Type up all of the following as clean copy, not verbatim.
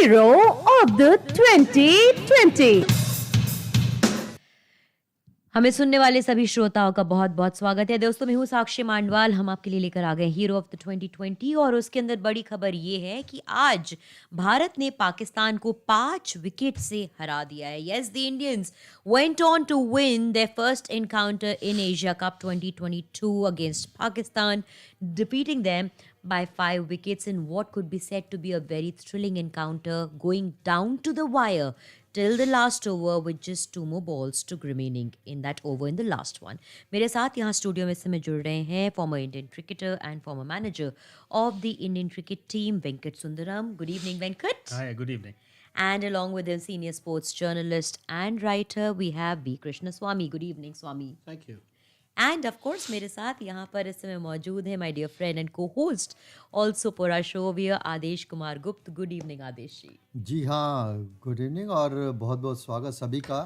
hero of the 2020. हमें सुनने वाले सभी श्रोताओं का बहुत बहुत स्वागत है दोस्तों। मैं हूँ साक्षी मांडवाल। हम आपके लिए लेकर आ गए हीरो ऑफ द 2020 और उसके अंदर बड़ी खबर ये है कि आज भारत ने पाकिस्तान को 5 विकेट से हरा दिया है। Yes, the Indians went on to win their first encounter in Asia Cup 2022 against Pakistan, defeating them by 5 wickets in what could be said to be a very thrilling encounter, going down to the wire till the last over with just 2 more balls to remaining in that over in the last one. मेरे साथ यहाँ studio में से मैं जुड़ रहे हैं former Indian cricketer and former manager of the Indian cricket team, Venkat Sundaram. Good evening, Venkat. Hi, good evening. And along with the senior sports journalist and writer, we have B. Krishna Swamy. Good evening, Swamy. Thank you. And of course मेरे साथ यहाँ पर इस समय मौजूद है my dear friend and को host also for our show वी आदेश कुमार गुप्त. गुड इवनिंग आदेश जी. जी हाँ, गुड इवनिंग और बहुत बहुत स्वागत सभी का।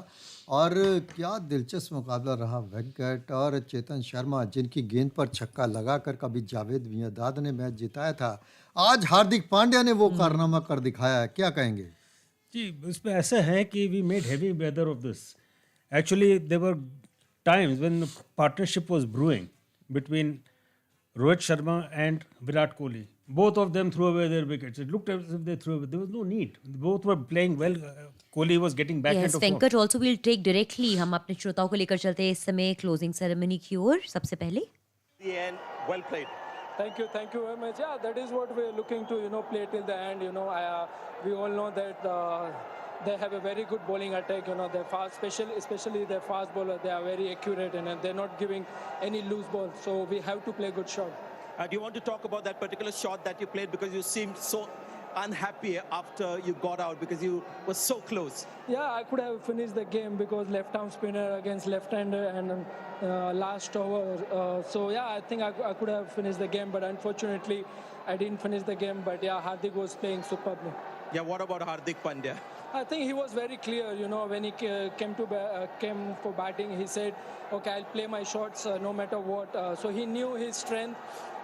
और क्या दिलचस्प मुकाबला रहा वेंकट और चेतन शर्मा, जिनकी गेंद पर छक्का लगाकर कभी जावेद मियांदाद ने मैच जिताया था, आज हार्दिक पांड्या ने वो कारनामा कर दिखाया है। क्या कहेंगे जी, इसमें ऐसा है कि we made heavy weather of this. Actually, there were times when the partnership was brewing between Rohit Sharma and Virat Kohli. Both of them threw away their wickets. It looked as if they threw away. There was no need. Both were playing well. Kohli was getting back Yes, into form. Venkat also will take directly. हम अपने श्रोताओं को लेकर चलते हैं इस समय closing ceremony की ओर. सबसे पहले The end, well played. Thank you very much. Yeah, that is what we're looking to, play till the end. We all know that they have a very good bowling attack. They're fast, especially their fast bowler. They are very accurate and they're not giving any loose ball. So we have to play good shot. Do you want to talk about that particular shot that you played because you seemed so unhappy after you got out because you were so close? Yeah, I could have finished the game because left-arm spinner against left-hander and last over. So yeah, I think I could have finished the game, but unfortunately I didn't finish the game. But yeah, Hardik was playing superbly. Yeah, what about Hardik Pandya? I think he was very clear, when he came for batting, he said, okay, I'll play my shots no matter what. So he knew his strength.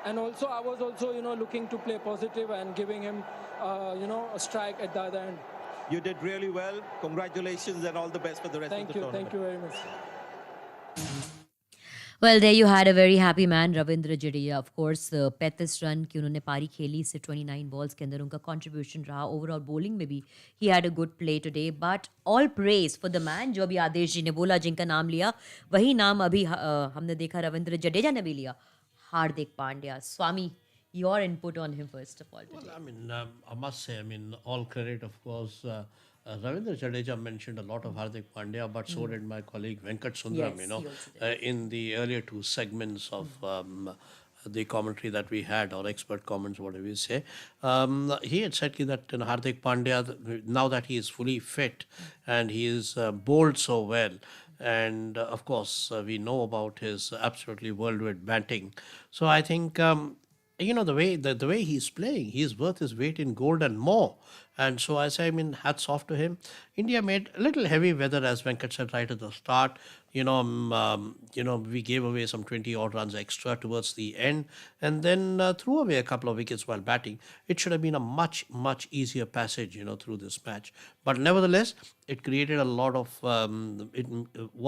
And also, I was also, looking to play positive and giving him, a strike at the other end. You did really well. Congratulations and all the best for the rest of the tournament. Thank you very much. Well there you had a very happy man Ravindra Jadeja. Of course 35 run की उन्होंने पारी खेली. से 29 balls के अंदर उनका contribution रहा. Overall bowling में भी he had a good play today. But all praise for the man, जो अभी आदेश जी ने बोला, जिनका नाम लिया, वही नाम अभी हमने देखा रविंद्र जडेजा ने भी लिया, हार्दिक पांड्या. स्वामी, your input on him first of all today. Well, I must say, all credit, of course. Ravindra Jadeja mentioned a lot of Hardik Pandya, but so did my colleague Venkat Sundaram, Yes, he also did. in the earlier 2 segments of the commentary that we had, or expert comments, whatever you say. He had said that Hardik Pandya, now that he is fully fit and he is bowled so well, and of course we know about his absolutely worldwide batting. So I think the way he's playing, he's worth his weight in gold and more. And so I say, hats off to him. India made a little heavy weather, as Venkat said right at the start. We gave away some 20 odd runs extra towards the end, and then threw away a couple of wickets while batting. It should have been a much, much easier passage, through this match. But nevertheless, it created a lot of, it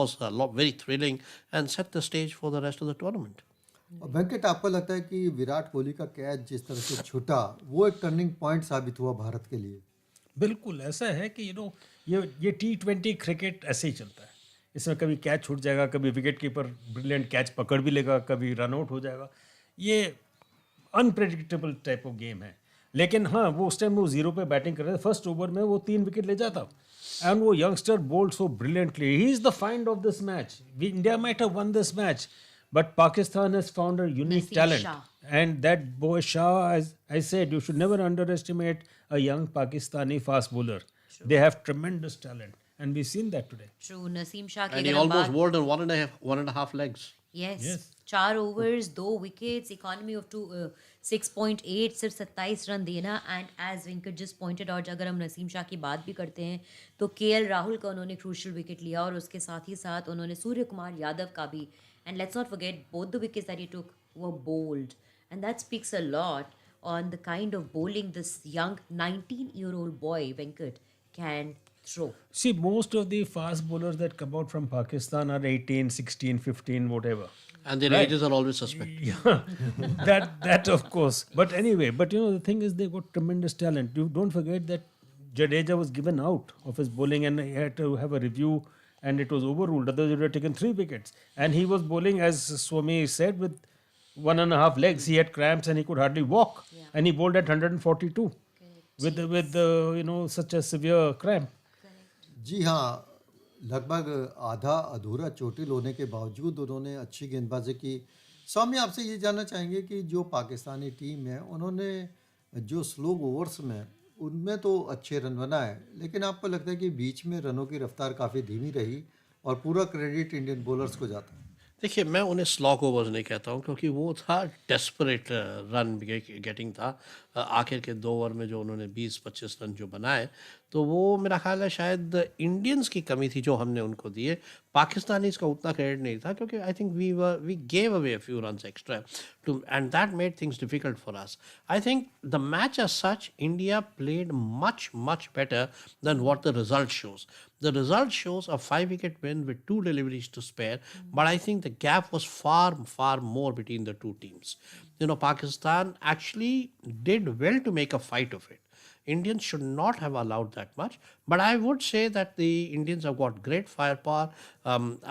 was a lot very thrilling and set the stage for the rest of the tournament. Venkat, आपको लगता है कि विराट कोहली का catch जिस तरह से छूटा, वो एक टर्निंग पॉइंट साबित हुआ भारत के लिए? बिल्कुल ऐसा है कि ये T20 क्रिकेट ऐसे ही चलता है. इसमें कभी कैच छूट जाएगा, कभी विकेट कीपर ब्रिलियंट कैच पकड़ भी लेगा, कभी रन आउट हो जाएगा. ये अनप्रेडिक्टेबल टाइप ऑफ गेम है. लेकिन हाँ, वो उस टाइम वो 0 पे बैटिंग कर रहे थे. फर्स्ट ओवर में वो 3 विकेट ले जाता, एंड वो youngster bowled so brilliantly. He is the find of this match. India might have won this match, but Pakistan has found a unique Naseem talent. Shah. And that boy Shah, as I said, you should never underestimate a young Pakistani fast bowler. They have tremendous talent, and we've seen that today. True. Naseem Shah की And he अगर हम almost बात, bowled on one and a half legs. yes, Yes. 4 overs 2 wickets, economy of 6.8, सिर्फ 27 run देना. And as Venkat just pointed out, अगर हम नसीम शाह की बात भी करते हैं तो KL राहुल का उन्होंने क्रूशियल विकेट लिया, और उसके साथ ही साथ उन्होंने सूर्य कुमार यादव का भी. And let's not forget, both the wickets that he took were bowled. And that speaks a lot on the kind of bowling this young 19-year-old boy Venkat can throw. See, most of the fast bowlers that come out from Pakistan are 18, 16, 15, whatever. And their Right. ages are always suspect. Yeah, that of course. But anyway, the thing is, they got tremendous talent. You don't forget that Jadeja was given out of his bowling, and he had to have a review, and it was overruled. Otherwise, he would have taken 3 wickets. And he was bowling, as Swami said, with 1.5 legs. He had cramps and he could hardly walk, and he bowled at 142 with such a severe cramp. जी हाँ, लगभग आधा अधूरा चोटिल होने के बावजूद उन्होंने अच्छी गेंदबाजी की। स्वामी, आपसे ये जानना चाहेंगे कि जो पाकिस्तानी टीम है, उन्होंने जो स्लो ओवर्स में उनमें तो अच्छे रन बनाए, लेकिन आपको लगता है कि बीच में रनों की रफ्तार काफ़ी धीमी रही और पूरा क्रेडिट इंडियन बॉलर्स को जाता है? देखिए, मैं उन्हें स्लॉग ओवर्स नहीं कहता हूँ, क्योंकि वो था डेस्परेट रन गेटिंग था। आखिर के 2 ओवर में जो उन्होंने 20-25 रन जो बनाए, तो वो मेरा ख्याल है शायद इंडियंस की कमी थी जो हमने उनको दिए। पाकिस्तानीज़ का उतना क्रेडिट नहीं था, क्योंकि I think we gave away a few runs extra to and that made things difficult for us. I think the match as such, India played much better than what the result shows. The result shows a 5-wicket win with 2 deliveries to spare, but I think the gap was far more between the two teams. Pakistan actually did well to make a fight of it. Indians should not have allowed that much, but I would say that the Indians have got great firepower.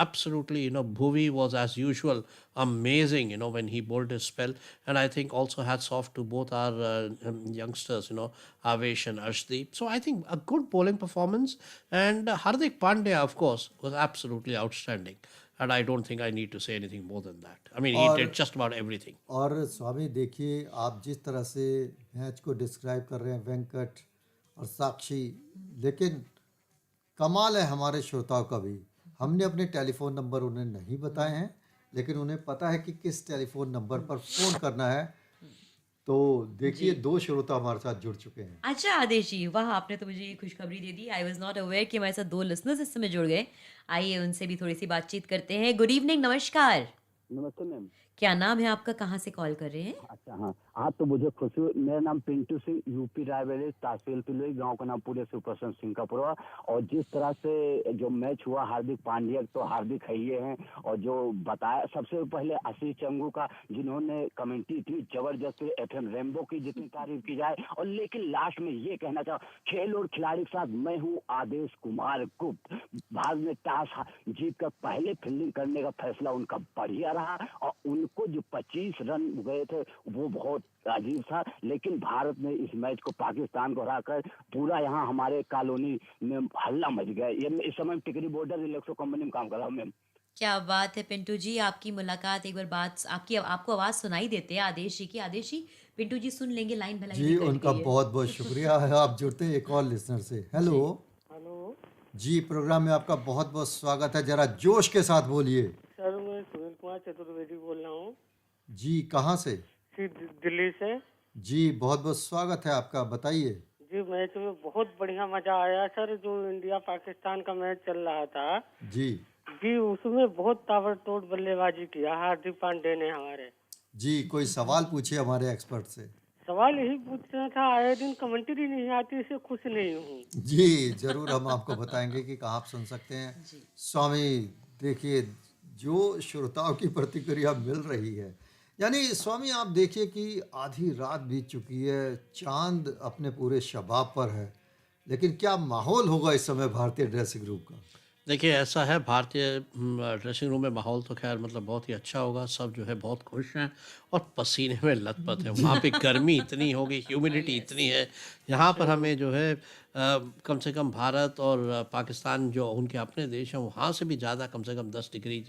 Absolutely, Bhuvi was as usual amazing, when he bowled his spell, and I think also hats off to both our youngsters, Avesh and Arshdeep. So I think a good bowling performance, and Hardik Pandya, of course, was absolutely outstanding. And I don't think I need to say anything more than that. I mean, he did just about everything. और स्वामी देखिए, आप जिस तरह से match को describe कर रहे हैं वेंकट और साक्षी, लेकिन कमाल है हमारे श्रोताओं का भी। हमने अपने टेलीफोन नंबर उन्हें नहीं बताए हैं, लेकिन उन्हें पता है कि किस टेलीफोन नंबर पर फ़ोन करना है। तो देखिए, 2 श्रोता हमारे साथ जुड़ चुके हैं। अच्छा आदेश जी, वाह, आपने तो मुझे ये खुशखबरी दे दी। आई वॉज नॉट अवेयर कि हमारे साथ 2 लिसनर्स इस समय जुड़ गए। आइए उनसे भी थोड़ी सी बातचीत करते हैं। गुड इवनिंग, नमस्कार। नमस्ते मैम। क्या नाम है आपका, कहाँ से कॉल कर रहे हैं? अच्छा, हाँ, आज तो मुझे खुशी। मेरा नाम पिंटू सिंह, यूपी रायबरेली, तहसील पिलोई, गांव का नाम पूरे सुपरसन सिंगापुर। और जिस तरह से जो मैच हुआ, हार्दिक पांड्या तो हार्दिक है ही हैं, और जो बताया सबसे पहले आशीष चंगू का, जिन्होंने कमेंट्री इतनी जबरदस्त FM रेनबो की जितनी तारीफ की जाए। और लेकिन लास्ट में ये कहना चाहूँ, खेल और खिलाड़ी के साथ मैं हूँ आदेश कुमार गुप्त। भारत ने टॉस जीत कर पहले फील्डिंग करने का फैसला उनका बढ़िया रहा, और उनको जो 25 रन गए थे वो बहुत अजीब था। लेकिन भारत ने इस मैच को पाकिस्तान को हराकर पूरा यहाँ हमारे कॉलोनी में हल्ला मच गया। ये इस समय टिकरी बॉर्डर रिलैक्सो कंपनी में काम कर रहा हूँ मैम। क्या बात है पिंटू जी, आपकी मुलाकात, एक बार बात आपको आवाज़ सुनाई देते हैं आदेश जी की। आदेश जी, पिंटू जी सुन लेंगे, लाइन भलाई जी, उनका बहुत बहुत शुक्रिया है। आप जुड़ते हैं एक और लिसनर से। हेलो जी, प्रोग्राम में आपका बहुत बहुत स्वागत है। जरा जोश के साथ बोलिए। सर, मैं सुनील कुमार चतुर्वेदी बोल रहा हूँ जी, कहाँ से? दिल्ली से। जी, बहुत बहुत स्वागत है आपका, बताइए। जी, मैच में बहुत बढ़िया मजा आया सर। जो इंडिया पाकिस्तान का मैच चल रहा था जी, उसमें बहुत ताबड़तोड़ बल्लेबाजी किया हार्दिक पांड्या ने हमारे। जी, कोई सवाल पूछिए हमारे एक्सपर्ट से। सवाल यही पूछना था, आए दिन कमेंट्री नहीं आती, इससे खुश नहीं हूँ। जी, जरूर हम आपको बताएंगे कि कहाँ आप सुन सकते हैं। स्वामी देखिए, जो श्रोताओं की प्रतिक्रिया मिल रही है, यानी स्वामी आप देखिए कि आधी रात बीत चुकी है, चांद अपने पूरे शबाब पर है, लेकिन क्या माहौल होगा इस समय भारतीय ड्रेसिंग रूम का? देखिए, ऐसा है, भारतीय ड्रेसिंग रूम में माहौल तो खैर मतलब बहुत ही अच्छा होगा। सब जो है बहुत खुश हैं और पसीने में लथपथ हैं। वहाँ पे गर्मी इतनी होगी, ह्यूमिडिटी इतनी है। यहाँ पर हमें जो है कम से कम भारत और पाकिस्तान जो उनके अपने देश हैं, वहाँ से भी ज़्यादा, कम से कम 10 डिग्री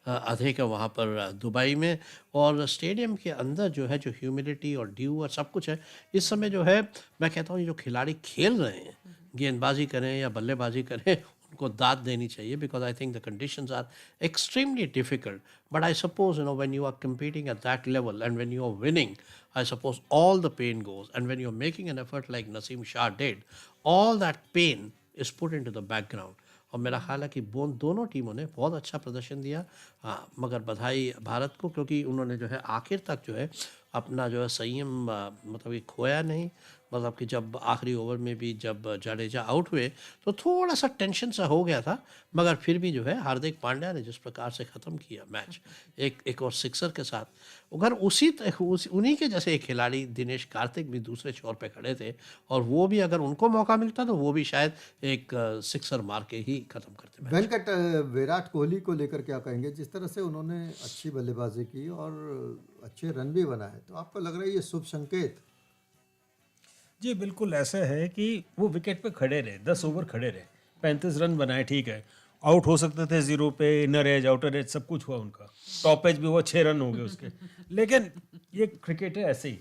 अधिक है वहाँ पर दुबई में। और स्टेडियम के अंदर जो है, जो ह्यूमिडिटी और ड्यू और सब कुछ है, इस समय जो है मैं कहता हूँ, ये जो खिलाड़ी खेल रहे हैं, गेंदबाजी करें या बल्लेबाजी करें, उनको दाद देनी चाहिए, because I think the conditions are extremely difficult. But I suppose when you are competing at that level and when you are winning, I suppose all the pain goes, and when you're making an effort like Naseem Shah did, all that pain is put into the background. और मेरा ख्याल है कि दोनों टीमों ने बहुत अच्छा प्रदर्शन दिया। हाँ, मगर बधाई भारत को, क्योंकि उन्होंने जो है आखिर तक जो है अपना जो है संयम मतलब ये खोया नहीं। मतलब कि जब आखिरी ओवर में भी जब जडेजा आउट हुए तो थोड़ा सा टेंशन सा हो गया था, मगर फिर भी जो है हार्दिक पांड्या ने जिस प्रकार से ख़त्म किया मैच एक और सिक्सर के साथ, अगर उन्हीं के जैसे एक खिलाड़ी दिनेश कार्तिक भी दूसरे छोर पे खड़े थे और वो भी अगर उनको मौका मिलता तो वो भी शायद एक सिक्सर मार के ही ख़त्म करते मैच। वेंकट, विराट कोहली को लेकर क्या कहेंगे? जिस तरह से उन्होंने अच्छी बल्लेबाजी की और अच्छे रन भी बनाए, तो आपको लग रहा है ये शुभ संकेत? जी बिल्कुल ऐसा है कि वो विकेट पे खड़े रहे, 10 ओवर खड़े रहे, 35 रन बनाए, ठीक है। आउट हो सकते थे 0 पे, इनर एज आउटर एज सब कुछ हुआ उनका, टॉप एज भी हुआ, 6 रन हो गए उसके। लेकिन ये क्रिकेट है ऐसे ही,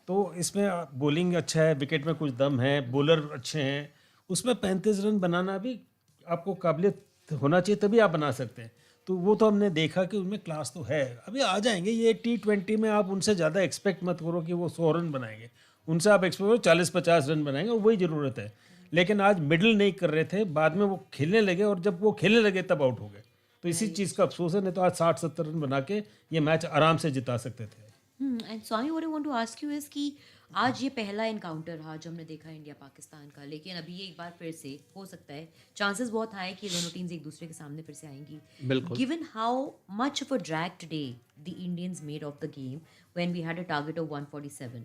तो इसमें बॉलिंग अच्छा है, विकेट में कुछ दम है, बॉलर अच्छे हैं, उसमें 35 रन बनाना भी आपको काबिलियत होना चाहिए, तभी आप बना सकते हैं। तो वो तो हमने देखा कि उनमें क्लास तो है, अभी आ जाएंगे। ये T20 में आप उनसे ज़्यादा एक्सपेक्ट मत करो कि वो 100 रन बनाएंगे, उनसे आप एक्सपेक्ट करो 40-50 रन बनाएंगे, और वही ज़रूरत है। लेकिन आज मिडल नहीं कर रहे थे, बाद में वो खेलने लगे, और जब वो खेलने लगे तब आउट हो गए। तो इसी चीज़ का अफसोस है, नहीं तो आज 60-70 रन बना के ये मैच आराम से जिता सकते थे। And Swami, what I want to ask you is कि आज ये पहला इनकाउंटर रहा जो हमने देखा इंडिया पाकिस्तान का, लेकिन अभी ये एक बार फिर से हो सकता है, चांसेस बहुत हाई कि ये दोनों टीम्स एक दूसरे के सामने फिर से आएंगी। बिल्कुल। Given how much of a drag today the Indians made of the game when we had a target of 147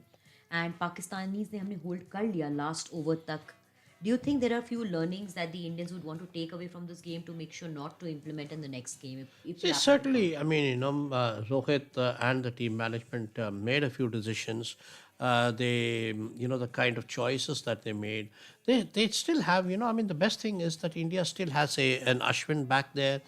and Pakistanis ने हमने होल्ड कर लिया लास्ट ओवर तक, do you think there are few learnings that the Indians would want to take away from this game to make sure not to implement in the next game? If Yes, certainly. I mean, Rohit and the team management made a few decisions. They, the kind of choices that they made, they still have, I mean, the best thing is that India still has an Ashwin back there,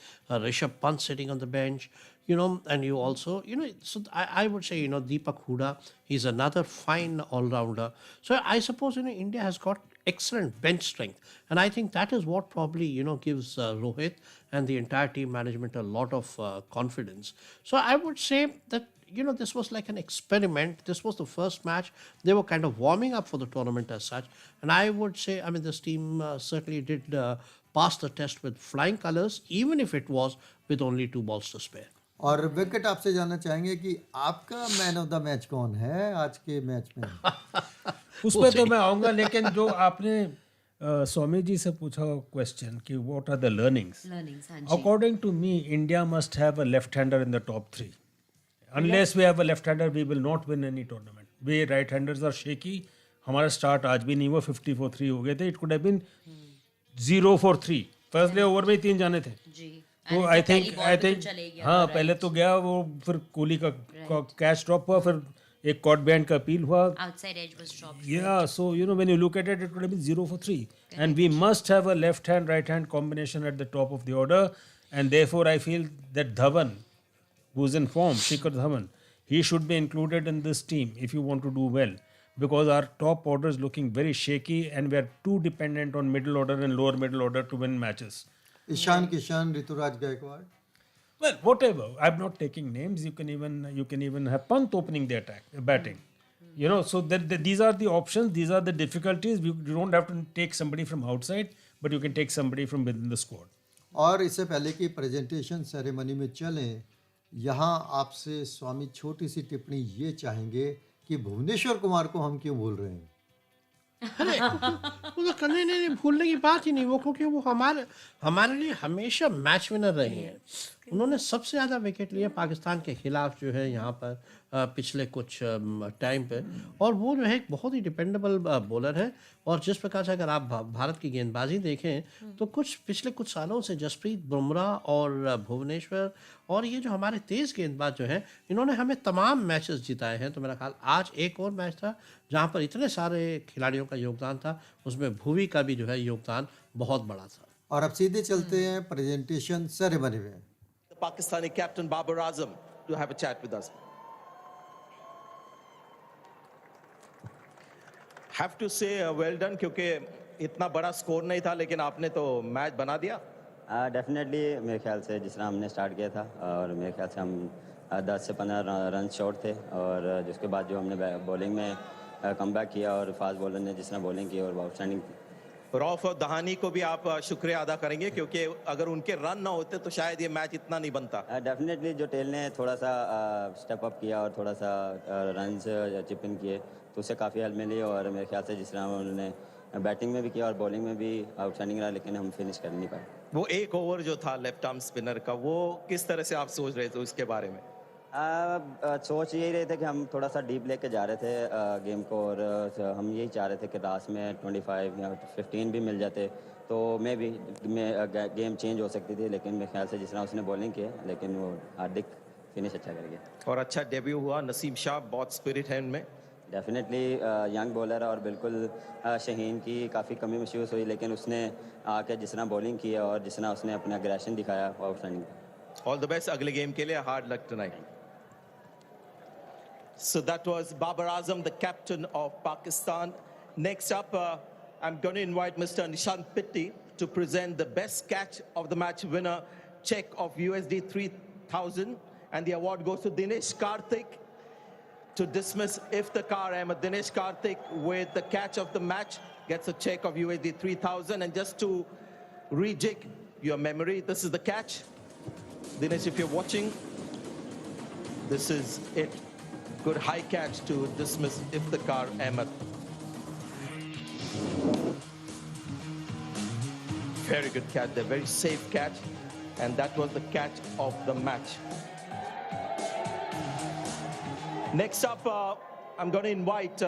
Rishabh Pant sitting on the bench, and you also, so I would say, Deepak Huda, he's another fine all-rounder. So I suppose, India has got excellent bench strength. And I think that is what probably, gives Rohit and the entire team management a lot of confidence. So I would say that, this was like an experiment. This was the first match. They were kind of warming up for the tournament as such. And I would say, I mean, this team certainly did pass the test with flying colors, even if it was with only 2 balls to spare. और wicket आपसे जानना चाहेंगे कि आपका man of the match कौन है आज के मैच में? उस पर तो मैं आऊँगा, लेकिन जो आपने स्वामी जी से पूछा क्वेश्चन कि what are the learnings, according to me India must have a left hander in the top 3. Unless we have a left hander we will not win any tournament. We right handers are shaky. हमारा start आज भी नहीं हुआ, 50 for 3 हो गए थे. It could have been 0 for 3. First day over में 3 जाने थे. तो आई थिंक हाँ, पहले तो गया वो, फिर कोहली का कैच ड्रॉप हुआ, फिर एक कॉट बैंड का अपील हुआ. outside edge was dropped. Yeah, so when you look at it, it would have been 0 for 3. And we must have a left hand, right hand combination at the top of the order. And therefore, I feel that Dhawan, who's in form, Shikhar Dhawan, he should be included in this team if you want to do well. Because our top order is looking very shaky and we are too dependent on middle order and lower middle order to win matches. Ishan Kishan, Ruturaj Gaikwad. Well, whatever. I'm not taking names. You can even have Pant opening the attack, batting. So these are the options. These are the difficulties. You don't have to take somebody from outside, but you can take somebody from within the squad. और इससे पहले कि presentation ceremony में चलें, यहाँ आपसे स्वामी छोटी सी टिप्पणी ये चाहेंगे कि भुवनेश्वर कुमार को हम क्यों भूल रहे हैं? अरे वो तो नहीं भूलने की बात ही नहीं, वो क्योंकि वो हमारे लिए हमेशा मैच विनर रहे हैं. उन्होंने सबसे ज़्यादा विकेट लिए पाकिस्तान के खिलाफ जो है यहाँ पर पिछले कुछ टाइम पे, और वो जो है एक बहुत ही डिपेंडेबल बॉलर है. और जिस प्रकार से अगर आप भारत की गेंदबाजी देखें तो पिछले कुछ सालों से जसप्रीत बुमराह और भुवनेश्वर और ये जो हमारे तेज़ गेंदबाज जो हैं, इन्होंने हमें तमाम मैचेस जिताए हैं. तो मेरा ख्याल आज एक और मैच था जहाँ पर इतने सारे खिलाड़ियों का योगदान था, उसमें भुवी का भी जो है योगदान बहुत बड़ा था. और अब सीधे चलते हैं प्रेजेंटेशन सेरेमनी में. Pakistani captain Babar Azam to have a chat with us. Have to say well done, क्योंकि इतना बड़ा स्कोर नहीं था लेकिन आपने तो मैच बना दिया. डेफिनेटली मेरे ख्याल से जिस तरह हमने स्टार्ट किया था, और मेरे ख्याल से हम 10 से 15 रन शॉर्ट थे, और जिसके बाद जो हमने बॉलिंग में कमबैक किया और फास्ट बॉलर ने जिस तरह बॉलिंग की और आउटस्टैंडिंग रॉफ और दहानी को भी आप शुक्रिया अदा करेंगे, क्योंकि अगर उनके रन ना होते तो शायद ये मैच इतना नहीं बनता। डेफिनेटली जो टेल ने थोड़ा सा स्टेप अप किया और थोड़ा सा रन चिप इन किए तो उससे काफ़ी हेल्प मिली, और मेरे ख्याल से जिस तरह उन्होंने बैटिंग में भी किया और बॉलिंग में भी आउटस्टैंडिंग रहा, लेकिन हम फिनिश कर नहीं पाए। वो एक ओवर जो था लेफ्ट आर्म स्पिनर का, वो किस तरह से आप सोच रहे थे उसके बारे में? सोच यही रहे थे कि हम थोड़ा सा डीप लेके जा रहे थे गेम को, और हम यही चाह रहे थे कि लास्ट में 25 या 15 भी मिल जाते तो मे भी गेम चेंज हो सकती थी, लेकिन मेरे ख्याल से जिस तरह उसने बॉलिंग की, लेकिन वो हार्दिक फिनिश अच्छा कर गया। और अच्छा डेब्यू हुआ, नसीम शाह बहुत स्पिरिट है उनमें। डेफिनेटली यंग बॉलर, और बिल्कुल शहीन की काफ़ी कमी महसूस हुई, लेकिन उसने आके जिस तरह बॉलिंग की और जिस तरह उसने अपना एग्रेशन दिखाया वो आउटस्टैंडिंग। ऑल द बेस्ट अगले गेम के लिए, hard luck tonight. So that was Babar Azam, the captain of Pakistan. Next up, I'm going to invite Mr. Nishant Pitti to present the best catch of the match winner, check of USD 3,000. And the award goes to Dinesh Karthik to dismiss Iftikhar Ahmed. Dinesh Karthik with the catch of the match gets a check of USD 3,000. And just to rejig your memory, this is the catch. Dinesh, if you're watching, this is it. Good high catch to dismiss Iftikhar Ahmed. Very good catch there, very safe catch. And that was the catch of the match. Next up, I'm going to invite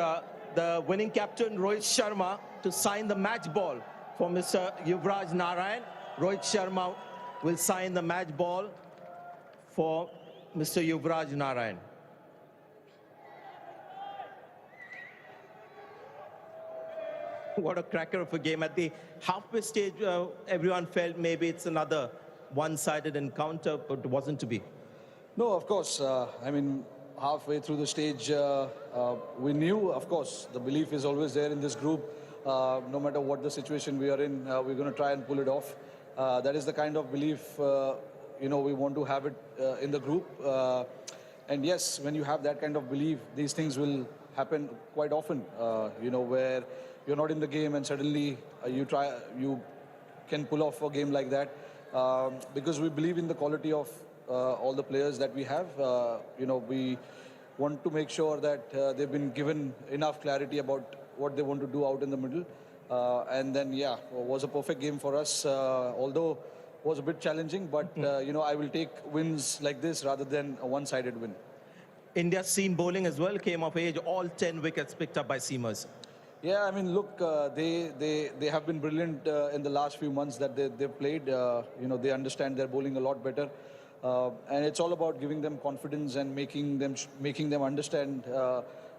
the winning captain, Rohit Sharma, to sign the match ball for Mr. Yuvraj Narayan. Rohit Sharma will sign the match ball for Mr. Yuvraj Narayan. What a cracker of a game. At the halfway stage, everyone felt maybe it's another one-sided encounter, but it wasn't to be. No, of course. I mean, halfway through the stage, we knew, of course, the belief is always there in this group. No matter what the situation we are in, we're going to try and pull it off. That is the kind of belief, we want to have it in the group. And yes, when you have that kind of belief, these things will happen quite often, where you're not in the game and suddenly you can pull off a game like that, because we believe in the quality of all the players that we have. We want to make sure that they've been given enough clarity about what they want to do out in the middle. And then, it was a perfect game for us, although it was a bit challenging, but, I will take wins like this rather than a one-sided win. India's seam bowling as well came of age, all 10 wickets picked up by seamers. Yeah, I mean, look, they have been brilliant in the last few months that they've played. They understand their bowling a lot better. And it's all about giving them confidence and making them understand,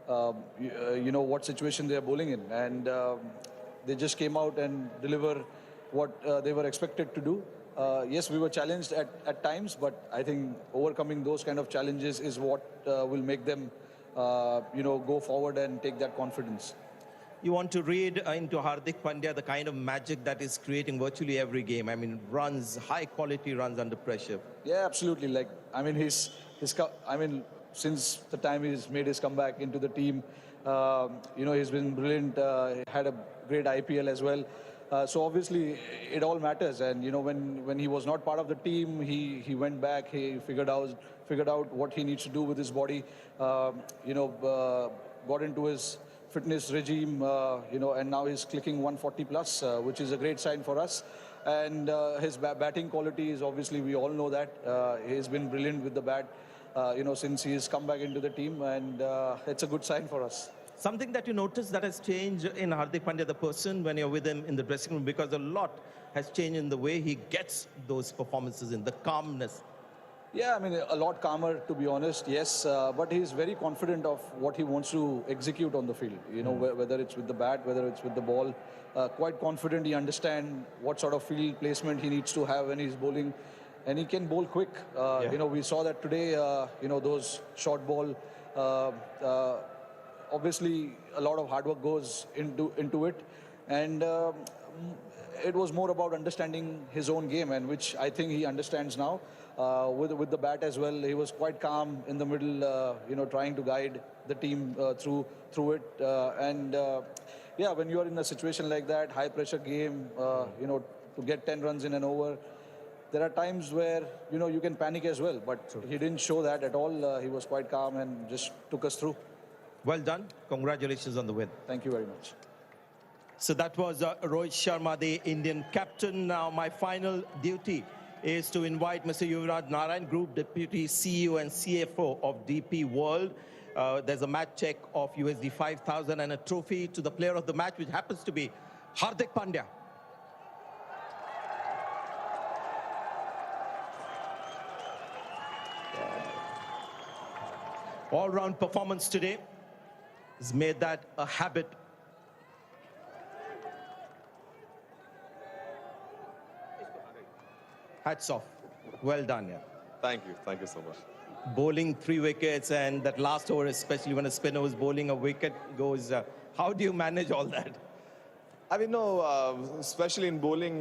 what situation they are bowling in. And they just came out and deliver what they were expected to do. Yes, we were challenged at times, but I think overcoming those kind of challenges is what will make them, go forward and take that confidence. You want to read into Hardik Pandya the kind of magic that is creating virtually every game. I mean, runs, high quality runs under pressure. Yeah, absolutely. Since the time he's made his comeback into the team, he's been brilliant. He had a great IPL as well. So obviously it all matters. And when he was not part of the team, he went back. He figured out what he needs to do with his body. Got into his fitness regime, and now he's clicking 140 plus, which is a great sign for us. And his batting quality is obviously, we all know that. He's been brilliant with the bat, since he's come back into the team, and it's a good sign for us. Something that you notice that has changed in Hardik Pandya, the person, when you're with him in the dressing room, because a lot has changed in the way he gets those performances in, the calmness. Yeah, I mean, a lot calmer, to be honest, yes. But he's very confident of what he wants to execute on the field. Whether it's with the bat, whether it's with the ball. Quite confident, he understands what sort of field placement he needs to have when he's bowling. And he can bowl quick. We saw that today, those short ball. Obviously, a lot of hard work goes into it. And it was more about understanding his own game, and which I think he understands now. With the bat as well, he was quite calm in the middle, trying to guide the team through it. And yeah, when you are in a situation like that, high pressure game, to get 10 runs in an over, there are times where, you can panic as well. But he didn't show that at all. He was quite calm and just took us through. Well done. Congratulations on the win. Thank you very much. So that was Rohit Sharma, the Indian captain. Now my final duty is to invite Mr. Yuvraj Narayan, Group Deputy CEO and CFO of DP World. There's a match check of USD 5,000 and a trophy to the player of the match, which happens to be Hardik Pandya. All-round performance today has made that a habit. Hats off. Well done, yeah. Thank you so much. Bowling 3 wickets, and that last over, especially when a spinner was bowling, a wicket goes. How do you manage all that? I mean, no, especially in bowling,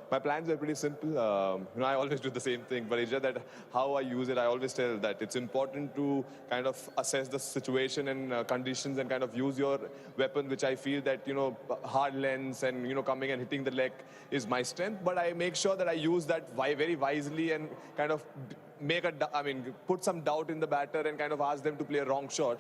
my plans are pretty simple. I always do the same thing, but it's just that how I use it, I always tell that it's important to kind of assess the situation and conditions and kind of use your weapon, which I feel that, hard lengths and, coming and hitting the leg is my strength. But I make sure that I use that very wisely and kind of put some doubt in the batter and kind of ask them to play a wrong shot.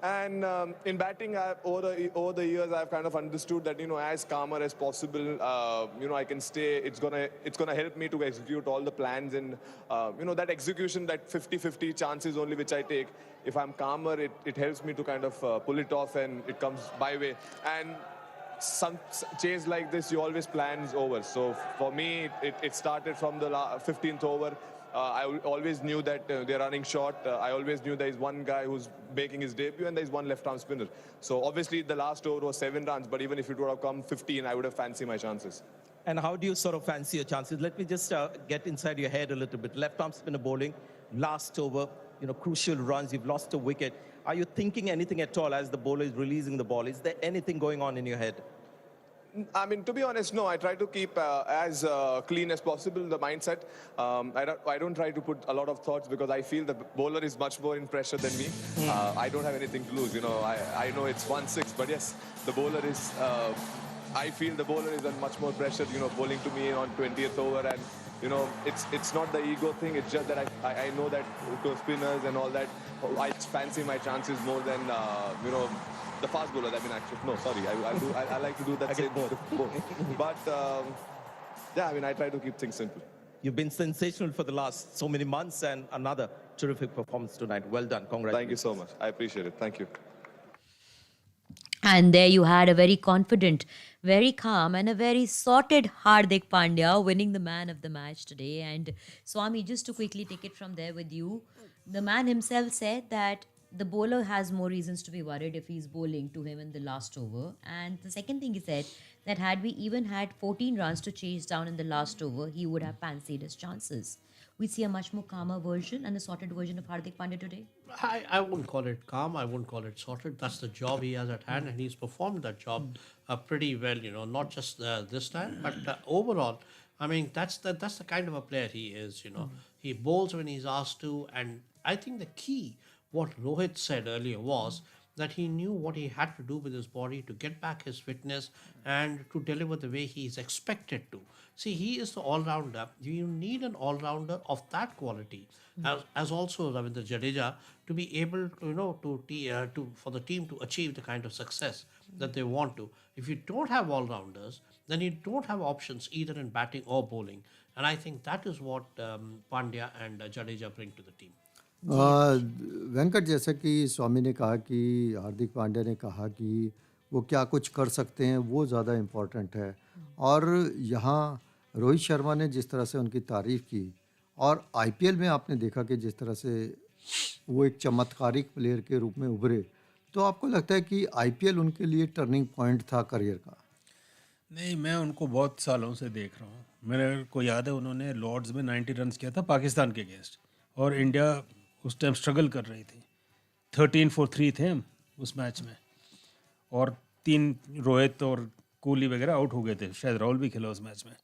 And in batting, over the years, I've kind of understood that, as calmer as possible, I can stay. It's gonna help me to execute all the plans and, that execution, that 50-50 chances only which I take. If I'm calmer, it helps me to kind of pull it off and it comes my way. And some chase like this, you always plans over. So for me, it started from the 15th over. I always knew that they're running short. I always knew there is one guy who's making his debut and there is one left-arm spinner. So obviously the last over was 7 runs, but even if it would have come 15, I would have fancied my chances. And how do you sort of fancy your chances? Let me just get inside your head a little bit. Left-arm spinner bowling, last over, crucial runs, you've lost a wicket. Are you thinking anything at all as the bowler is releasing the ball? Is there anything going on in your head? I mean, to be honest, no. I try to keep as clean as possible the mindset. I don't try to put a lot of thoughts because I feel the bowler is much more in pressure than me. I don't have anything to lose. I know it's 1-6, but yes, the bowler is. I feel the bowler is under much more pressure. Bowling to me on 20th over, and it's not the ego thing. It's just that I know that to spinners and all that, I fancy my chances more than the fast bowler. I mean, actually, no, sorry. I like to do that same both. But yeah, I mean, I try to keep things simple. You've been sensational for the last so many months, and another terrific performance tonight. Well done. Congratulations. Thank you so much. I appreciate it. Thank you. And there you had a very confident, very calm, and a very sorted Hardik Pandya winning the man of the match today. And Swami, just to quickly take it from there with you, the man himself said that the bowler has more reasons to be worried if he's bowling to him in the last over. And the second thing he said, that had we even had 14 runs to chase down in the last over, he would have fancied his chances. We see a much more calmer version and a sorted version of Hardik Pandya today. I wouldn't call it calm. I wouldn't call it sorted. That's the job he has at hand, and he's performed that job pretty well. Not just this time, but overall. I mean, that's the kind of a player he is. He bowls when he's asked to, and I think the key, what Rohit said earlier, was that he knew what he had to do with his body to get back his fitness and to deliver the way he is expected to. See, he is the all-rounder. You need an all-rounder of that quality, as also Ravindra Jadeja, to be able to for the team to achieve the kind of success that they want to. If you don't have all-rounders, then you don't have options either in batting or bowling. And I think that is what Pandya and Jadeja bring to the team. Venkat, जैसा कि स्वामी ने कहा कि हार्दिक पांड्या ने कहा कि वो क्या कुछ कर सकते हैं, वो ज़्यादा इम्पोर्टेंट है। और यहाँ रोहित शर्मा ने जिस तरह से उनकी तारीफ़ की, और आईपीएल में आपने देखा कि जिस तरह से वो एक चमत्कारिक प्लेयर के रूप में उभरे, तो आपको लगता है कि आईपीएल उनके लिए टर्निंग पॉइंट था करियर का? नहीं, मैं उनको बहुत सालों से देख रहा हूँ। मेरे को याद है उन्होंने लॉर्ड्स में 90 रन किया था पाकिस्तान के अगेंस्ट, और इंडिया उस टाइम स्ट्रगल कर रही थी। 13 for 3 थे हम उस मैच में, और 3 रोहित और कोहली वगैरह आउट हो गए थे, शायद राहुल भी खेला उस मैच में,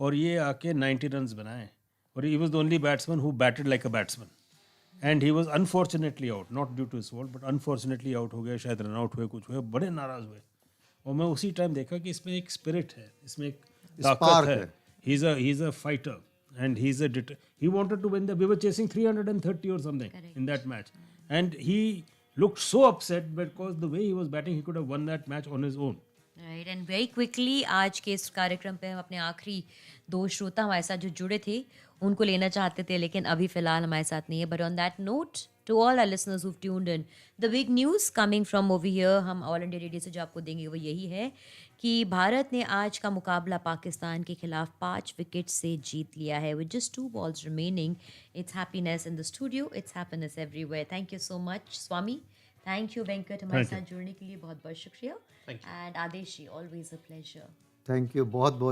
और ये आके 90 रन बनाए। और he was the only batsman who batted like a batsman, and he was unfortunately out, not due to his fault, but unfortunately out हो गए, शायद रन आउट हुए, कुछ हुए, बड़े नाराज़ हुए। और मैं उसी टाइम देखा कि इसमें एक स्पिरिट है, इसमें एक Spark ताकत है. है. He's a fighter and he wanted to win we were chasing 330 or something in that match, and he looked so upset because the way he was batting he could have won that match on his own. Right and very quickly आज के इस कार्यक्रम पे हम अपने आखिरी 2 श्रोता हमारे साथ जो जुड़े थे उनको लेना चाहते थे, लेकिन अभी फिलहाल हमारे साथ नहीं है. But on that note, to all our listeners who tuned in, the big news coming from over here, हम ऑल इंडिया रेडियो से जो आपको देंगे वो यही है कि भारत ने आज का मुकाबला पाकिस्तान के खिलाफ 5 विकेट से जीत लिया है with just 2 balls remaining. It's happiness in the studio, it's happiness everywhere. Thank you so much Swamy, thank you Venkat, हमारे साथ जुड़ने के लिए बहुत बहुत शुक्रिया. And Adeshi, always a pleasure. Thank you, बहुत बहुत